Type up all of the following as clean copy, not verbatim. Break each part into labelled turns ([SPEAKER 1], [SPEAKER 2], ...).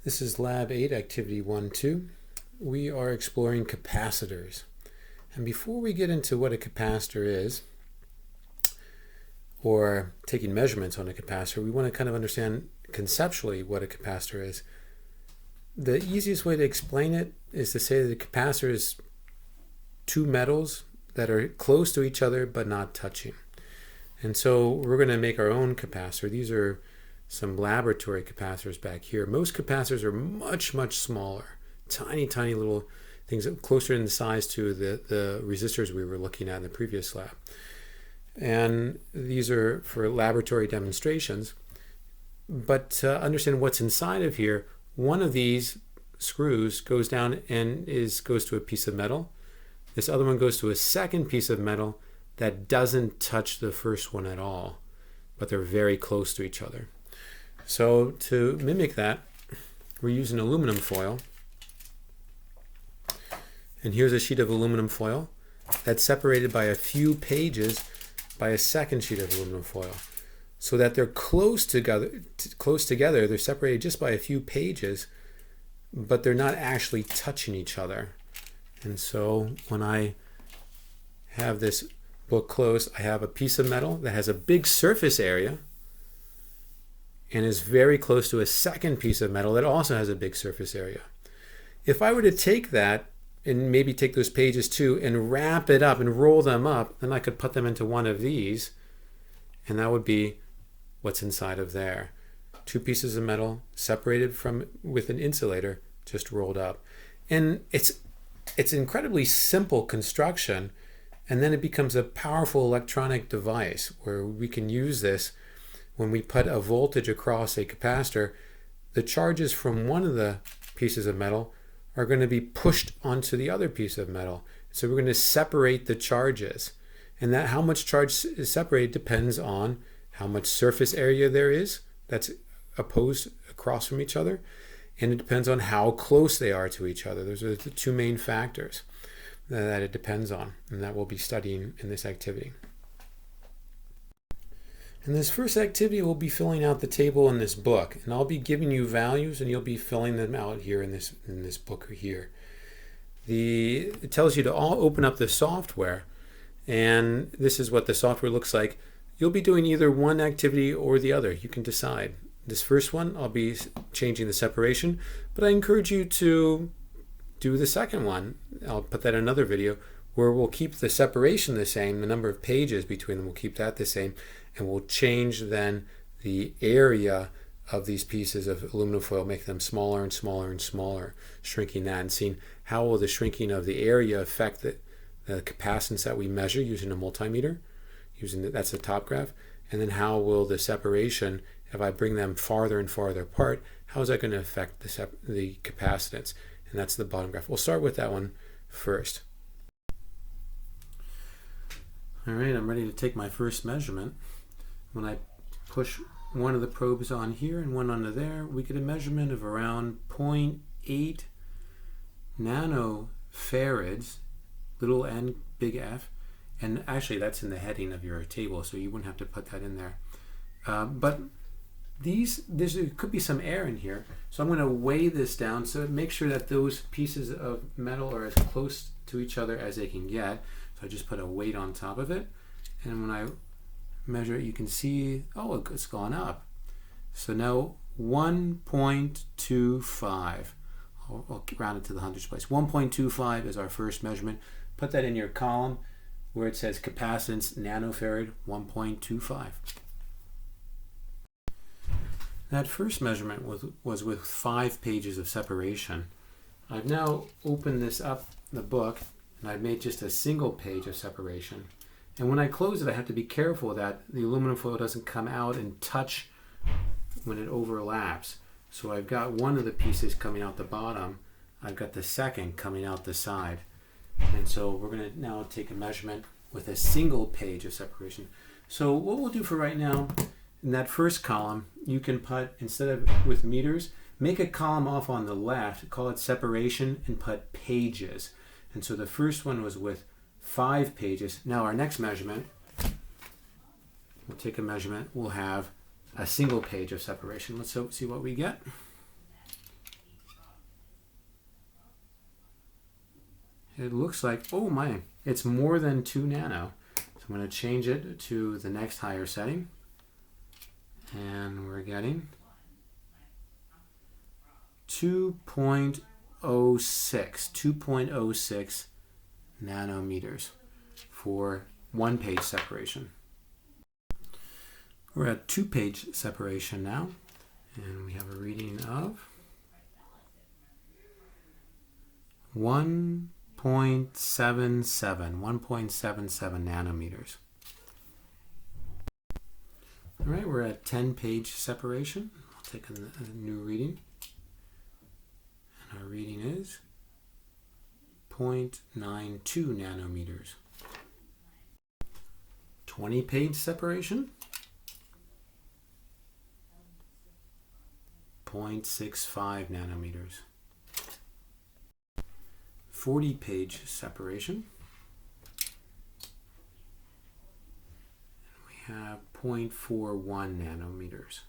[SPEAKER 1] This is Lab 8, Activity 1-2. We are exploring capacitors. And before we get into what a capacitor is, or taking measurements on a capacitor, we want to kind of understand conceptually what a capacitor is. The easiest way to explain it is to say that a capacitor is two metals that are close to each other but not touching. And so we're going to make our own capacitor. These are some laboratory capacitors back here. Most capacitors are much smaller, tiny little things closer in size to the resistors we were looking at in the previous lab. And these are for laboratory demonstrations. But to understand what's inside of here, one of these screws goes down and goes to a piece of metal. This other one goes to a second piece of metal that doesn't touch the first one at all, but they're very close to each other. So to mimic that, we're using aluminum foil. And here's a sheet of aluminum foil that's separated by a few pages by a second sheet of aluminum foil, so that they're close together. They're separated just by a few pages, but they're not actually touching each other. And so when I have this book closed, I have a piece of metal that has a big surface area and is very close to a second piece of metal that also has a big surface area. If I were to take that and maybe take those pages too and wrap it up and roll them up, then I could put them into one of these, and that would be what's inside of there. Two pieces of metal separated with an insulator, just rolled up. And it's incredibly simple construction, and then it becomes a powerful electronic device where we can use this when we put a voltage across a capacitor. The charges from one of the pieces of metal are going to be pushed onto the other piece of metal. So we're going to separate the charges. And that how much charge is separated depends on how much surface area there is that's opposed across from each other. And it depends on how close they are to each other. Those are the two main factors that it depends on, and that we'll be studying in this activity. In this first activity, we'll be filling out the table in this book, and I'll be giving you values, and you'll be filling them out here in this book or here. It tells you to all open up the software, and this is what the software looks like. You'll be doing either one activity or the other. You can decide. This first one, I'll be changing the separation, but I encourage you to do the second one. I'll put that in another video where we'll keep the separation the same, the number of pages between them, we'll keep that the same, and we'll change then the area of these pieces of aluminum foil, make them smaller and smaller, shrinking that, and seeing how will the shrinking of the area affect the capacitance that we measure using a multimeter. That's the top graph. And then how will the separation, if I bring them farther and farther apart, how is that going to affect the capacitance? And that's the bottom graph. We'll start with that one first. All right, I'm ready to take my first measurement. When I push one of the probes on here and one onto there, we get a measurement of around 0.8 nanofarads, little n, big F. And actually, that's in the heading of your table, so you wouldn't have to put that in there. But there could be some air in here, so I'm going to weigh this down so make sure that those pieces of metal are as close to each other as they can get. So I just put a weight on top of it, and when I measure it, you can see, oh, it's gone up. So now 1.25. I'll round it to the hundredths place. 1.25 is our first measurement. Put that in your column where it says capacitance nanofarad 1.25. That first measurement was with 5 pages of separation. I've now opened this up, the book, and I've made just a single page of separation. And when I close it, I have to be careful that the aluminum foil doesn't come out and touch when it overlaps. So I've got one of the pieces coming out the bottom. I've got the second coming out the side. And so we're going to now take a measurement with a single page of separation. So what we'll do for right now, in that first column, you can put, instead of with meters, make a column off on the left, call it separation, and put pages. And so the first one was with 5 pages. Now our next measurement, we'll take a measurement, we'll have a single page of separation. Let's see what we get. it looks like, oh my, it's more than 2 nano. So I'm going to change it to the next higher setting. And we're getting 2.06 nanometers for 1-page separation. We're at 2-page separation now, and we have a reading of 1.77 nanometers. All right, we're at 10-page separation. I'll take a new reading. And our reading is 0.92 nanometers. 20-page separation. 0.65 nanometers. 40-page separation. We have 0.41 nanometers.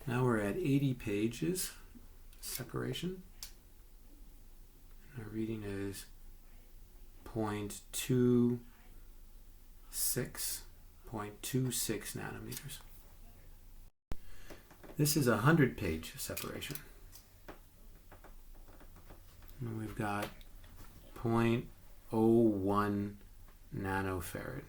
[SPEAKER 1] Now we're at 80 pages separation. And our reading is 0.26 nanometers. This is a 100-page separation. And we've got 0.01 nanofarad.